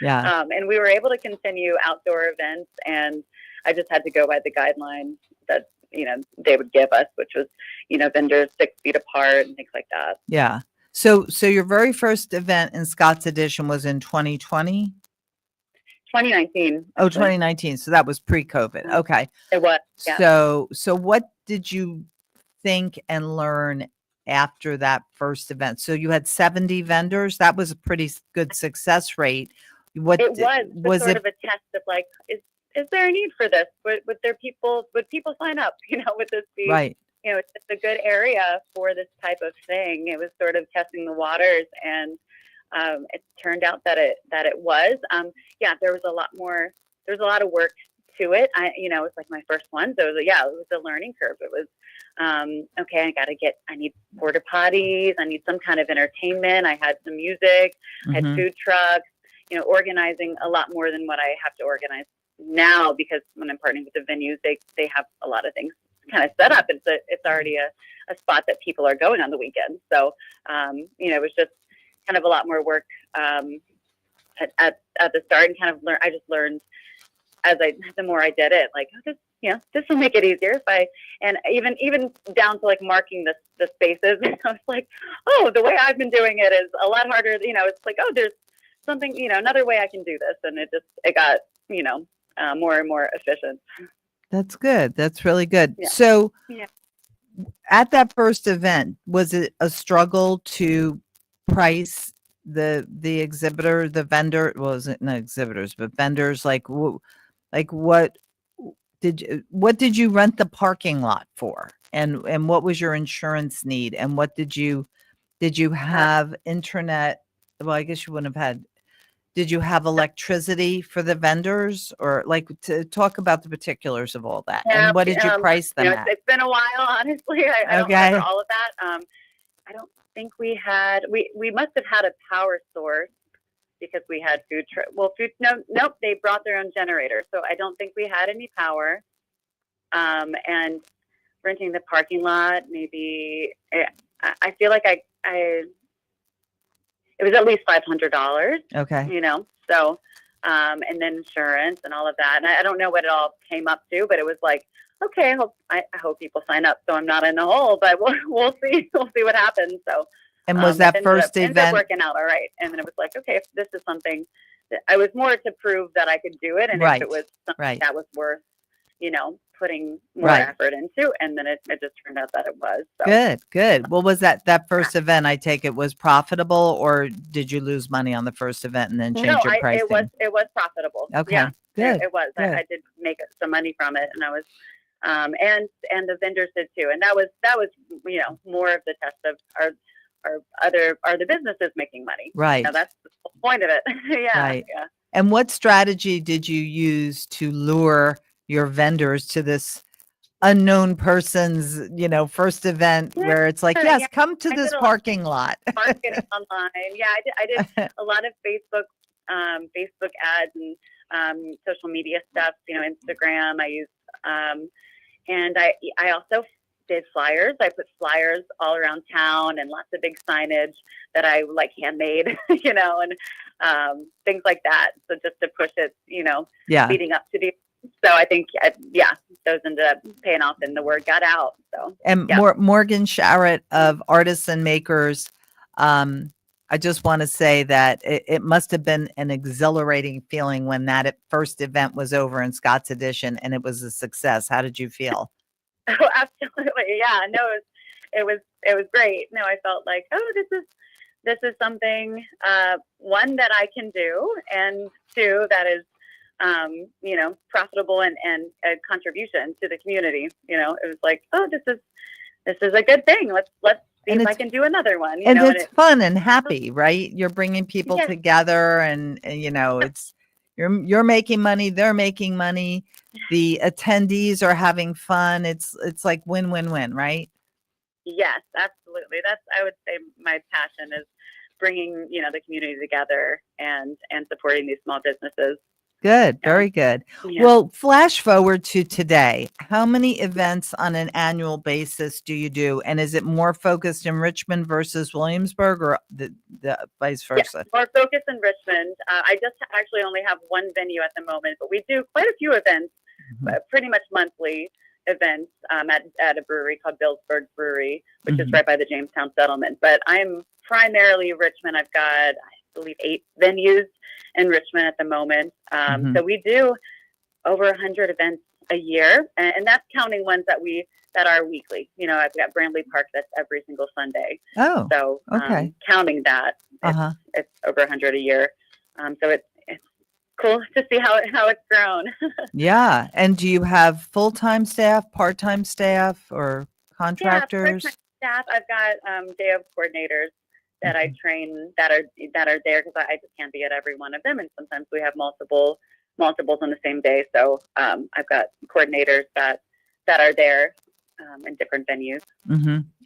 C: Yeah.
E: And we were able to continue outdoor events, and I just had to go by the guidelines that, they would give us, which was, vendors 6 feet apart and things like that.
C: Yeah. So your very first event in Scott's Addition was in 2020?
E: 2019.
C: Oh, 2019. So that was pre-COVID. Okay.
E: It was. Yeah.
C: So what did you think and learn after that first event? So you had 70 vendors. That was a pretty good success rate. It was
E: sort of a test of like, is there a need for this? Would people sign up? Would this be
C: right?
E: It's a good area for this type of thing. It was sort of testing the waters, and it turned out that it was. There was a lot more. There's a lot of work to it. It's like my first one, so it was a learning curve. It was okay. I need porta potties. I need some kind of entertainment. I had some music. I had food trucks. Organizing a lot more than what I have to organize now, because when I'm partnering with the venues, they have a lot of things kind of set up. It's already a spot that people are going on the weekend. So it was just kind of a lot more work at the start, and kind of I just learned the more I did it, like, oh, this will make it easier and even down to like marking the spaces. I was like, oh, the way I've been doing it is a lot harder. It's like, oh, there's something, another way I can do this. And it got, more and more efficient.
C: That's good. That's really good.
E: Yeah.
C: So
E: Yeah.
C: at that first event, was it a struggle to price the exhibitor, the vendor? Well, was it not exhibitors, but vendors? Like what did you rent the parking lot for? And what was your insurance need? And what did you have internet? Well, I guess you wouldn't have had. Did you have electricity for the vendors, or like to talk about the particulars of all that?
E: Yeah,
C: And what did you price them at?
E: it's been a while, honestly. I don't remember all of that. I don't think we had. We must have had a power source because we had food. Nope. They brought their own generator, so I don't think we had any power. And renting the parking lot, maybe. I feel like it was at least $500.
C: Okay.
E: So, and then insurance and all of that. And I don't know what it all came up to, but it was like, okay, I hope people sign up so I'm not in the hole, but we'll see. We'll see what happens. So,
C: And was that first
E: ended up
C: event
E: working out all right? And then it was like, okay, if this is something that I was more to prove that I could do it, and
C: Right.
E: if it was something
C: Right.
E: that was worth, putting more
C: Right.
E: effort into, and then it just turned out that it was. So.
C: Good. Well, was that first event, I take it, was profitable, or did you lose money on the first event and then change your pricing?
E: It was profitable.
C: Okay.
E: Yeah,
C: Good.
E: It was.
C: Good.
E: I did make some money from it, and I was, and the vendors did too. And that was more of the test of are the businesses making money?
C: Right.
E: That's the whole point of it. Yeah.
C: Right.
E: Yeah.
C: And what strategy did you use to lure your vendors to this unknown person's, first event where it's like, yes,
E: Yeah.
C: come to
E: I
C: this
E: did a lot
C: parking lot.
E: Marketing online. Yeah, I did a lot of Facebook ads and social media stuff. Instagram. I used, and I also did flyers. I put flyers all around town and lots of big signage that I handmade, and things like that. So just to push it,
C: Yeah.
E: leading up to the. So I think, those ended up paying off, and the word got out. So
C: And
E: yeah.
C: Morgan Sharrett of Artists and Makers, I just want to say that it must have been an exhilarating feeling when that first event was over in Scott's Edition and it was a success. How did you feel?
E: Oh, absolutely. Yeah. No, it was great. No, I felt like, oh, this is something, one, that I can do, and two, that is, profitable and a contribution to the community. It was like, oh, this is a good thing. Let's see
C: And
E: if I
C: it's-
E: can do another one.
C: And it's fun and happy, right? You're bringing people
E: Yeah.
C: together and it's, you're making money, they're making money. The attendees are having fun. It's like win-win-win, right?
E: Yes, absolutely. I would say my passion is bringing, the community together and supporting these small businesses.
C: Good.
E: Yeah.
C: Very good.
E: Yeah.
C: Well, flash forward to today. How many events on an annual basis do you do? And is it more focused in Richmond versus Williamsburg, or the vice versa?
E: More focused in Richmond. I just actually only have one venue at the moment, but we do quite a few events, pretty much monthly events at a brewery called Billsburg Brewery, which is right by the Jamestown settlement. But I'm primarily Richmond. I've got, I believe, 8 venues in Richmond at the moment. So we do over 100 events a year, and that's counting ones that are weekly. I've got Brandley Park that's every single Sunday.
C: Oh,
E: So
C: okay.
E: Counting that, it's over 100 a year. So it's cool to see how it's grown.
C: Yeah. And do you have full-time staff, part-time staff, or contractors?
E: Yeah, staff. I've got day of coordinators that I train that are there because I just can't be at every one of them, and sometimes we have multiples on the same day. So I've got coordinators that are there in different venues.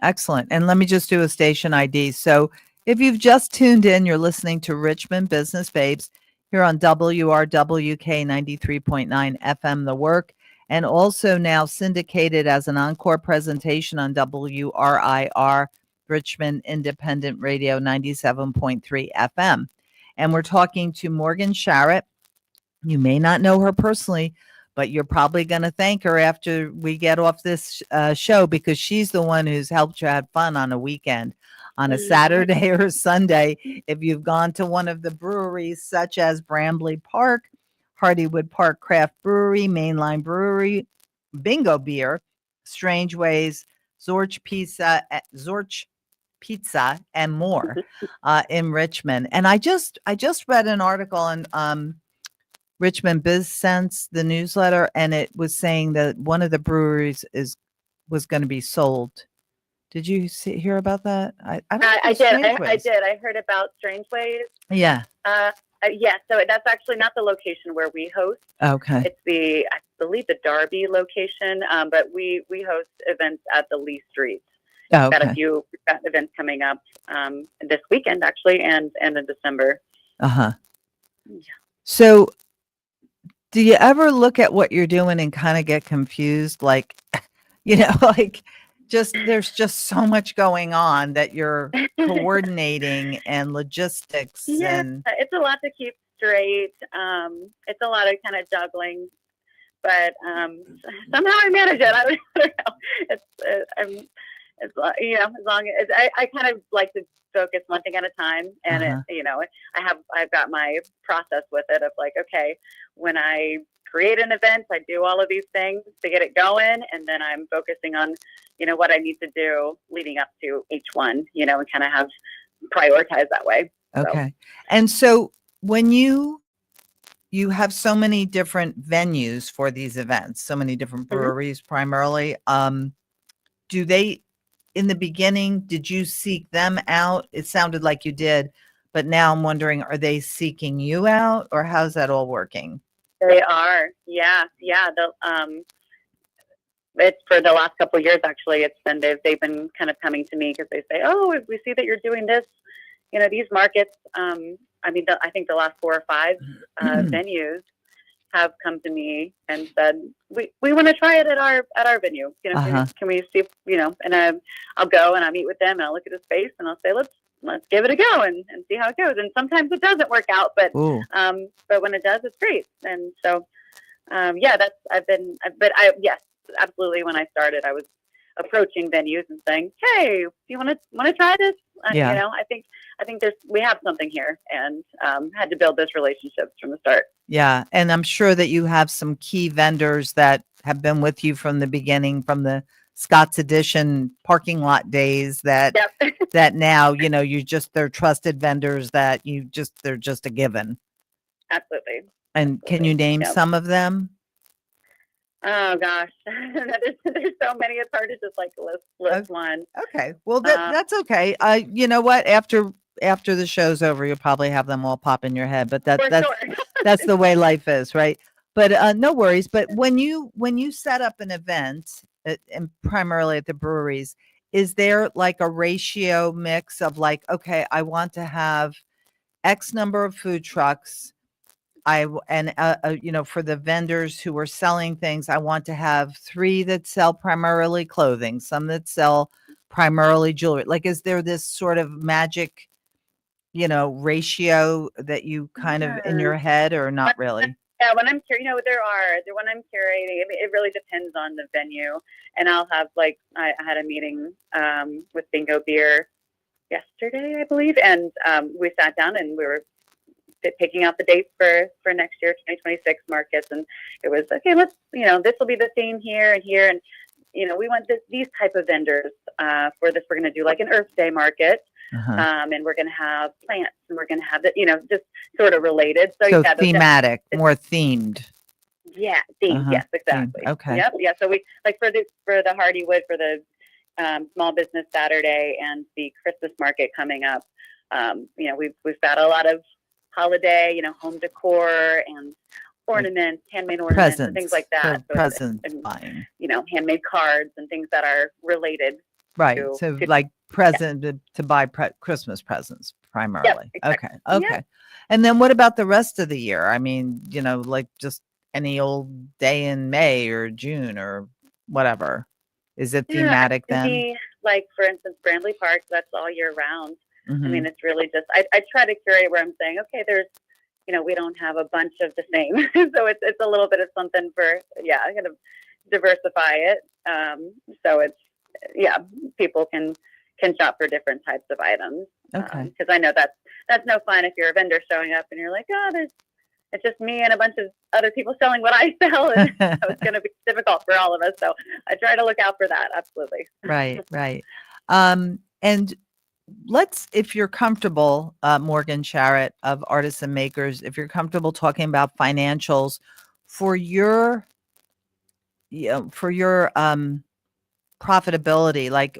C: Excellent. And let me just do a station ID. So if you've just tuned in, you're listening to Richmond Business Babes here on WRWK 93.9 FM The Work, and also now syndicated as an encore presentation on WRIR Richmond Independent Radio 97.3 FM. And we're talking to Morgan Sharrett You may not know her personally, but you're probably going to thank her after we get off this show, because she's the one who's helped you have fun on a weekend, on a Saturday or Sunday. If you've gone to one of the breweries such as Brambley Park, Hardywood Park Craft Brewery, Mainline Brewery, Bingo Beer, Strange Ways, Zorch Pizza, and more in Richmond. And I just read an article on Richmond Biz Sense, the newsletter, and it was saying that one of the breweries was going to be sold. Did you hear about that? I
E: did. I did. I heard about Strange Ways.
C: Yeah.
E: Yeah. So that's actually not the location where we host.
C: Okay.
E: It's I believe the Derby location, but we host events at the Lee Street.
C: Oh, okay.
E: We've got events coming up this weekend actually, and in December.
C: Yeah.
E: So,
C: do you ever look at what you're doing and kind of get confused? Like, like there's just so much going on that you're coordinating and logistics.
E: Yeah,
C: and
E: it's a lot to keep straight. It's a lot of kind of juggling, but somehow I manage it. I don't know. As long as I kind of like to focus one thing at a time, and I've got my process with it of like, okay, when I create an event, I do all of these things to get it going, and then I'm focusing on, what I need to do leading up to each one, and kind of have prioritized that way.
C: Okay. And so when you have so many different venues for these events, so many different breweries primarily, do they, in the beginning, did you seek them out? It sounded like you did, but now I'm wondering, are they seeking you out, or how's that all working?
E: They are. Yeah. It's for the last couple of years, actually. It's been, they've been kind of coming to me because they say, oh, we see that you're doing this, these markets. I think the last 4 or 5 venues have come to me and said, we want to try it at our venue. Can we see, and I'll go and I'll meet with them and I'll look at the space and I'll say, let's give it a go and see how it goes. And sometimes it doesn't work out, but when it does, it's great. And so, yes, absolutely. When I started, I was approaching venues and saying, hey, do you want to try this? I think we have something here, and had to build those relationships from the start.
C: Yeah. And I'm sure that you have some key vendors that have been with you from the beginning, from the Scott's Edition parking lot days that now, they're trusted vendors that they're just a given.
E: Absolutely.
C: And can you name some of them?
E: Oh gosh, there's so many. It's hard to just list one.
C: Okay, well that's okay. You know what? After the show's over, you'll probably have them all pop in your head. But that's
E: sure.
C: That's the way life is, right? But no worries. But when you set up an event, and primarily at the breweries, is there like a ratio mix of like, okay, I want to have X number of food trucks. For the vendors who are selling things, I want to have 3 that sell primarily clothing, some that sell primarily jewelry. Like, is there this sort of magic, ratio that you kind of in your head, or not really?
E: Yeah, when I'm curating, when I'm curating, it really depends on the venue. And I'll have I had a meeting with Bingo Beer yesterday, I believe, and we sat down and we were picking out the dates for next year, 2026 markets. And it was, okay, let's, this will be the theme here and here. And, we want these type of vendors for this. We're going to do like an Earth Day market. And we're going to have plants and we're going to have just sort of related. So
C: thematic, more themed.
E: Yeah. Themed. Yes, exactly.
C: Themed. Okay.
E: Yep. Yeah. So we for the Hardywood, for the Small Business Saturday and the Christmas market coming up. We've got a lot of holiday, home decor and ornaments, handmade ornaments, and things like that.
C: So presents, buying.
E: Handmade cards and things that are related.
C: Right. To buy Christmas presents primarily.
E: Yep, exactly.
C: Okay.
E: Yeah.
C: And then what about the rest of the year? I mean, like just any old day in May or June or whatever. Is it thematic then?
E: Like, for instance, Brambley Park, that's all year round.
C: Mm-hmm.
E: I mean, it's really just, I try to curate where I'm saying, okay, there's we don't have a bunch of the same. So it's a little bit of something for, kind of diversify it. So people can shop for different types of items.
C: Okay.
E: Because I know that's no fun if you're a vendor showing up and you're like, it's just me and a bunch of other people selling what I sell. And so it's going to be difficult for all of us. So I try to look out for that. Absolutely.
C: Right. And if you're comfortable, Morgan Sharrett of Artisan Makers, if you're comfortable talking about financials for your profitability, like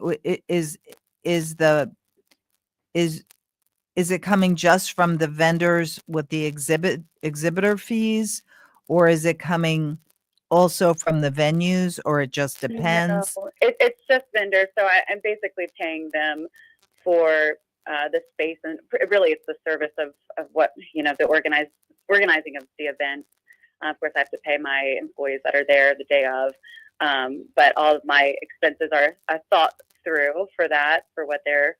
C: is it coming just from the vendors with the exhibitor fees, or is it coming also from the venues, or it just depends?
E: No, it's just vendors. So I'm basically paying them for the space, and really it's the service of what, the organizing of the event. Of course, I have to pay my employees that are there the day of, but all of my expenses are thought through for what their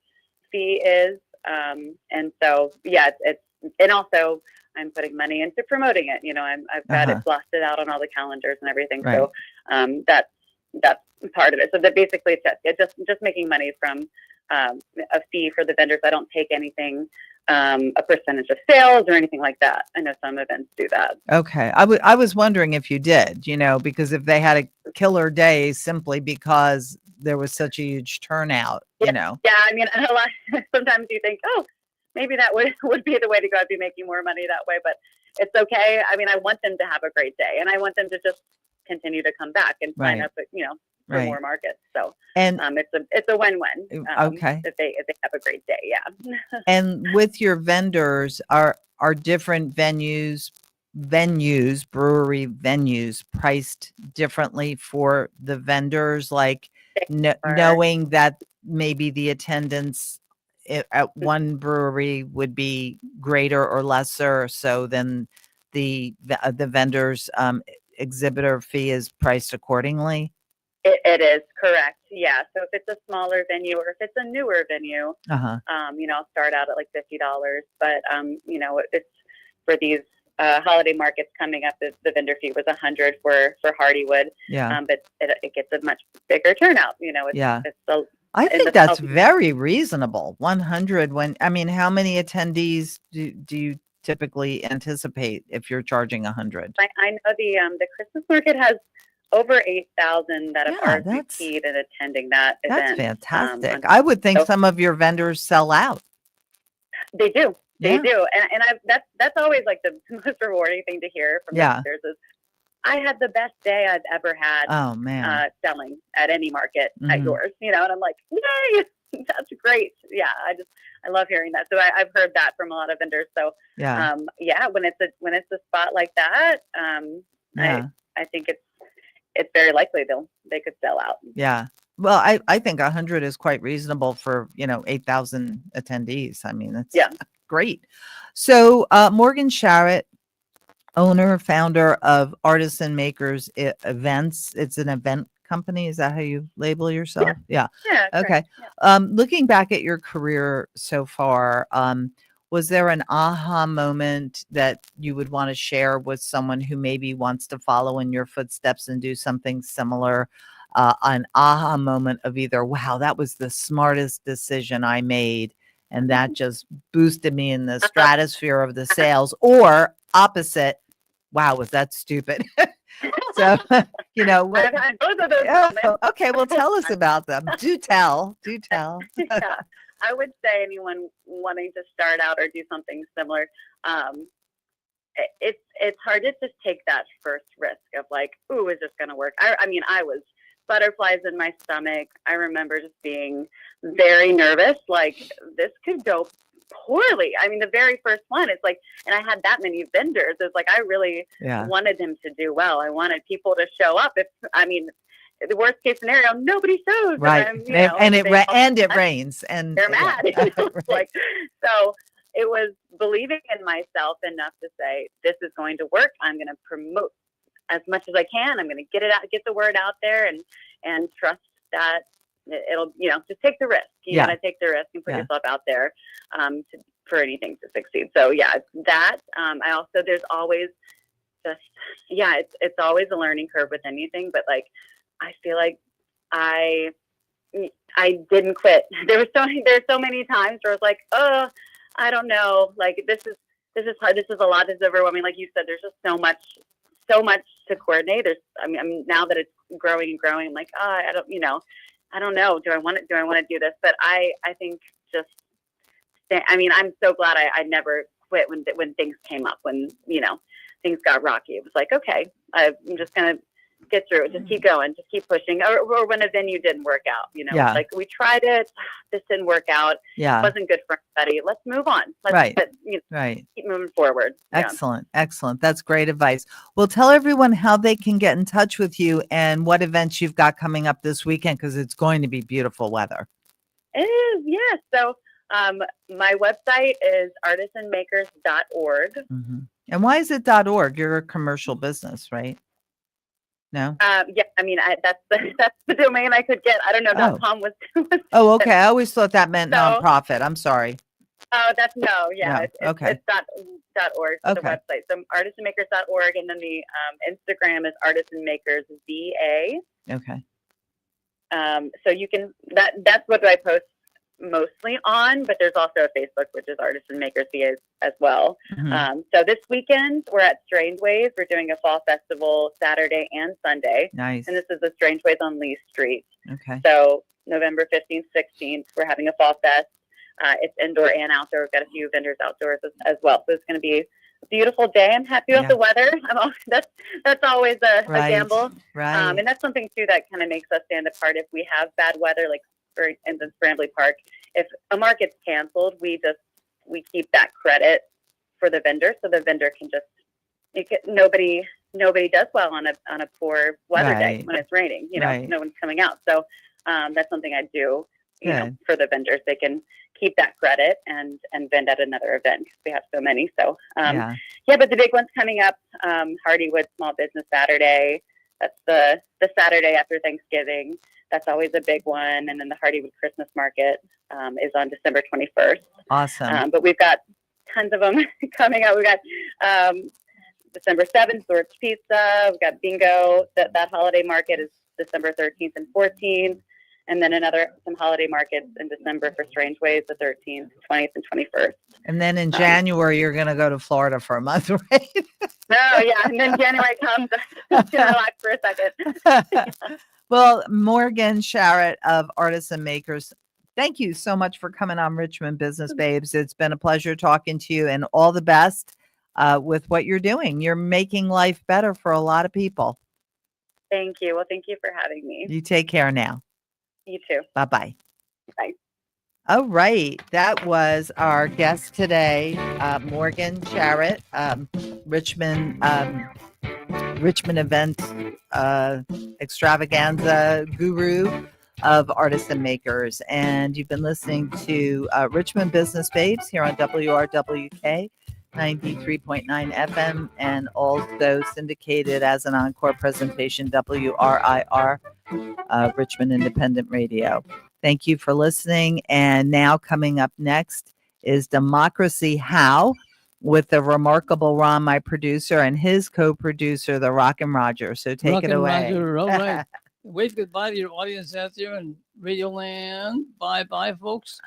E: fee is. And so, and also I'm putting money into promoting it. I've got it blasted out on all the calendars and everything.
C: Right.
E: So, that's part of it. So that basically it's just making money from, a fee for the vendors. I don't take anything, a percentage of sales or anything like that. I know some events do that.
C: Okay. I was wondering if you did, because if they had a killer day simply because there was such a huge turnout,
E: Yeah, I mean, sometimes you think, maybe that would be the way to go. I'd be making more money that way, but it's okay. I mean, I want them to have a great day, and I want them to just continue to come back and sign up, for more markets. So,
C: and
E: it's a win-win.
C: Okay.
E: If they have a great day, yeah.
C: And with your vendors, are different venues, brewery venues, priced differently for the vendors, like knowing that maybe the attendance at one brewery would be greater or lesser, so then the vendors exhibitor fee is priced accordingly?
E: It is correct. Yeah. So if it's a smaller venue or if it's a newer venue, I'll start out at like $50, but it's for these holiday markets coming up. The vendor fee was $100 for Hardywood.
C: Yeah.
E: But it gets a much bigger turnout.
C: I think that's very reasonable. 100 how many attendees do you typically anticipate if you're charging 100?
E: I know the Christmas market has over 8,000 that have RSVP'd and attending that
C: That's
E: event.
C: fantastic. I would think some of your vendors sell out.
E: They do. They do. And that's always like the most rewarding thing to hear from vendors is, I had the best day I've ever had.
C: Oh man,
E: selling at any market at yours, and I'm like, yay, that's great. Yeah, I love hearing that. So I've heard that from a lot of vendors. So when it's a spot like that, I think it's very likely they could sell out.
C: Yeah. Well, I think 100 is quite reasonable for 8,000 attendees. I mean, that's great. So Morgan Sharrett, owner, founder of Artisan Makers Events. It's an event company. Is that how you label yourself? Yeah. Okay. Yeah. Looking back at your career so far, was there an aha moment that you would want to share with someone who maybe wants to follow in your footsteps and do something similar? An aha moment of either, wow, that was the smartest decision I made, and that just boosted me in the stratosphere of the sales, or opposite, wow, was that stupid? So,
E: I've had both of those moments.
C: Okay, well, tell us about them. Do tell.
E: Yeah, I would say anyone wanting to start out or do something similar, it's hard to just take that first risk of like, ooh, is this going to work? I mean, I was butterflies in my stomach. I remember just being very nervous, like this could go poorly. I mean, the very first one, it's like, and I had that many vendors. It's like, I really wanted them to do well. I wanted people to show up. The worst case scenario, nobody shows.
C: Right. And it rains and
E: they're mad.
C: Right.
E: Like, so it was believing in myself enough to say, this is going to work. I'm going to promote as much as I can. I'm going to get the word out there and trust that it'll, just take the risk. You
C: Yeah.
E: gotta take the risk and put
C: Yeah.
E: yourself out there, for anything to succeed. So yeah, that, I also, there's always just, it's always a learning curve with anything, but like, I feel like I didn't quit. There's so many times where I was like, oh, I don't know. Like, this is hard. This is a lot. This is overwhelming. Like you said, there's just so much to coordinate. I mean, now that it's growing and growing, I'm like, oh, I don't know. Do I want to do this? But I think just, I'm so glad I never quit when things came up, when, things got rocky. It was like, okay, I'm just going to get through it. Just keep going, just keep pushing. Or when a venue didn't work out,
C: Yeah.
E: like, we tried it, this didn't work out.
C: Yeah.
E: It wasn't good for everybody. Let's move on.
C: Right.
E: Right. Keep moving forward. Yeah.
C: Excellent. Excellent. That's great advice. Well, tell everyone how they can get in touch with you and what events you've got coming up this weekend, because it's going to be beautiful weather.
E: It is, yes. So my website is artisanmakers.org.
C: Mm-hmm. And why is it .org? You're a commercial business, right? No?
E: Yeah, that's the domain I could get. I don't know. .com was.
C: Oh, okay. I always thought that meant
E: So-
C: nonprofit. I'm sorry.
E: Oh, that's no. Yeah,
C: No, okay.
E: It's .org for the
C: Okay.
E: website. So artisanmakers.org, and then the Instagram is artisanmakersVA.
C: Okay.
E: So you can that's what I post mostly on, but there's also a Facebook, which is Artisan Makers VA as well.
C: Mhm.
E: So this weekend we're at Strange Ways. We're doing a fall festival Saturday and Sunday,
C: Nice.
E: and this is the Strange Ways on Lee Street.
C: Okay.
E: So November 15th, 16th, we're having a fall fest. It's indoor and outdoor. We've got a few vendors outdoors as well. So it's going to be a beautiful day. I'm happy with
C: Yeah.
E: the weather. That's always a
C: Right.
E: gamble.
C: Right.
E: And that's something too that kind of makes us stand apart. If we have bad weather, like for instance, Scrambley Park, if a market's canceled, we keep that credit for the vendor, so the vendor can nobody does well on a poor weather day
C: Right.
E: when it's raining.
C: Right.
E: No one's coming out. So that's something I do.
C: Good.
E: For the vendors, they can keep that credit and vend at another event because we have so many. So
C: Yeah.
E: but the big one's coming up. Hardywood Small Business Saturday. That's the Saturday after Thanksgiving. That's always a big one. And then the Hardywood Christmas Market is on December 21st.
C: Awesome.
E: But we've got tons of them coming up. We've got December 7th, Sword's Pizza. We've got Bingo. That holiday market is December 13th and 14th. And then some holiday markets in December for Strange Ways, the 13th, 20th, and 21st.
C: And then in January, you're going to go to Florida for a month, right?
E: No, yeah. And then January comes, just gonna relax for a second.
C: Well, Morgan Sharrett of Artisan Makers, thank you so much for coming on Richmond Business Babes. It's been a pleasure talking to you, and all the best with what you're doing. You're making life better for a lot of people.
E: Thank you. Well, thank you for having me.
C: You take care now.
E: You too.
C: Bye-bye.
E: Bye.
C: All right. That was our guest today, Morgan Sharrett, Richmond event extravaganza guru of Artisan Makers. And you've been listening to Richmond Business Babes here on WRWK 93.9 FM, and also syndicated as an encore presentation, WRIR, Richmond Independent Radio. Thank you for listening. And now coming up next is Democracy How, with the remarkable Ron, my producer, and his co-producer, the Rockin' Roger. So take
B: Rockin'
C: it away.
B: Roger, all right. Wave goodbye to your audience out there in Radio Land. Bye-bye, folks.